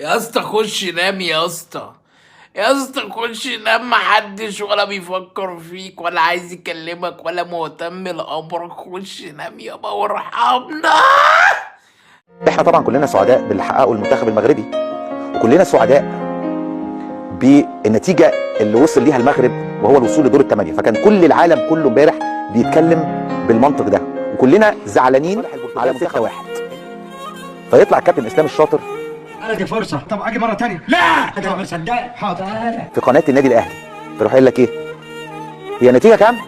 يا اسطى خش نام يا اسطى. يا اسطى خش نام، محدش ولا بيفكر فيك ولا عايز يكلمك ولا مهتم لامرك. خش نام يابا وارحمنا. احنا طبعا كلنا سعداء باللي حققه المنتخب المغربي، وكلنا سعداء بالنتيجه اللي وصل ليها المغرب وهو الوصول لدور الثمانيه. فكان كل العالم كله امبارح بيتكلم بالمنطق ده، وكلنا زعلانين على 6-1. فيطلع الكابتن اسلام الشاطر انا دي فرصه، طب اجي مره ثانيه. لا انا ما صدقت. حاضر. في قناه النادي الاهلي فيروح قايل لك ايه؟ هي النتيجه كام؟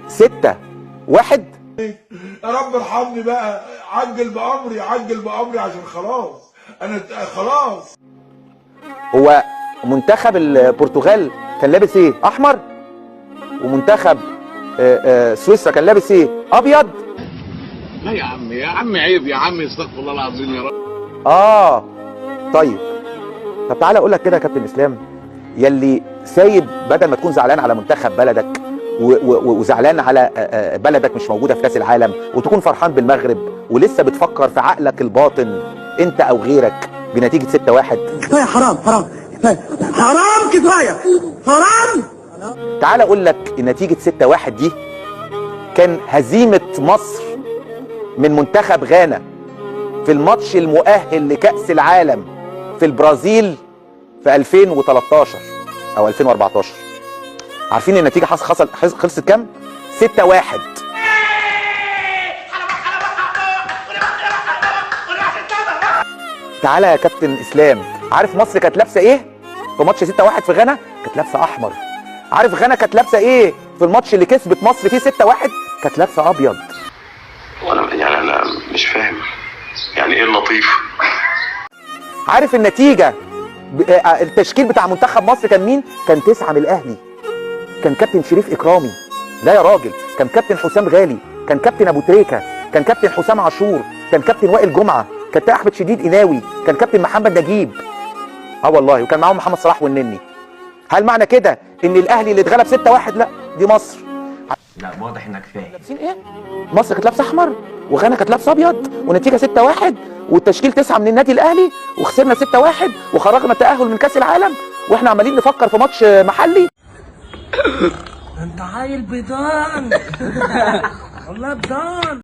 6-1. يا رب ارحمني بقى، عجل بامري عجل بامري عشان خلاص انا خلاص. هو منتخب البرتغال كان لابس ايه؟ احمر، ومنتخب سويسرا كان لابس ايه؟ ابيض. لا يا عم عيب يا عم، استغفر الله العظيم يا رب. طيب طب تعالى اقول لك كده يا كابتن اسلام، يلي سايب بدل ما تكون زعلان على منتخب بلدك وزعلان على بلدك مش موجوده في كاس العالم، وتكون فرحان بالمغرب ولسه بتفكر في عقلك الباطن انت او غيرك بنتيجه 6-1. كفايه حرام حرام حرام كفايه حرام. تعالى اقول لك نتيجه 6-1 دي كان هزيمه مصر من منتخب غانا في الماتش المؤهل لكأس العالم في البرازيل في 2013 او 2014. عارفين النتيجة خلصت كام؟ 6-1. تعالى يا كابتن اسلام، عارف مصر كانت لابسة ايه في ماتش 6-1 في غانا؟ كانت لابسة احمر. عارف غانا كانت لابسة ايه في الماتش اللي كسبت مصر فيه 6-1؟ كانت لابسة ابيض. انا مش فاهم يعني ايه اللطيف. عارف النتيجة التشكيل بتاع منتخب مصر كان مين؟ كان 9 من الاهلي. كان كابتن شريف اكرامي، لا يا راجل، كان كابتن حسام غالي، كان كابتن ابو تريكه، كان كابتن حسام عاشور، كان كابتن وائل جمعه، كابتن احمد شديد قناوي، كان كابتن محمد نجيب. والله، وكان معاهم محمد صلاح والنني. هل معنى كده ان الاهلي اللي اتغلب 6-1؟ لا، دي مصر. لا واضح انك فاهم. لابسين ايه؟ مصر كانت لابسه احمر وغانا كانت لابسه ابيض، ونتيجه 6-1، والتشكيل 9 من النادي الاهلي، وخسرنا 6-1 وخرجنا التاهل من كاس العالم، واحنا عمالين نفكر في ماتش محلي. انت عيل بيضان والله بيضان.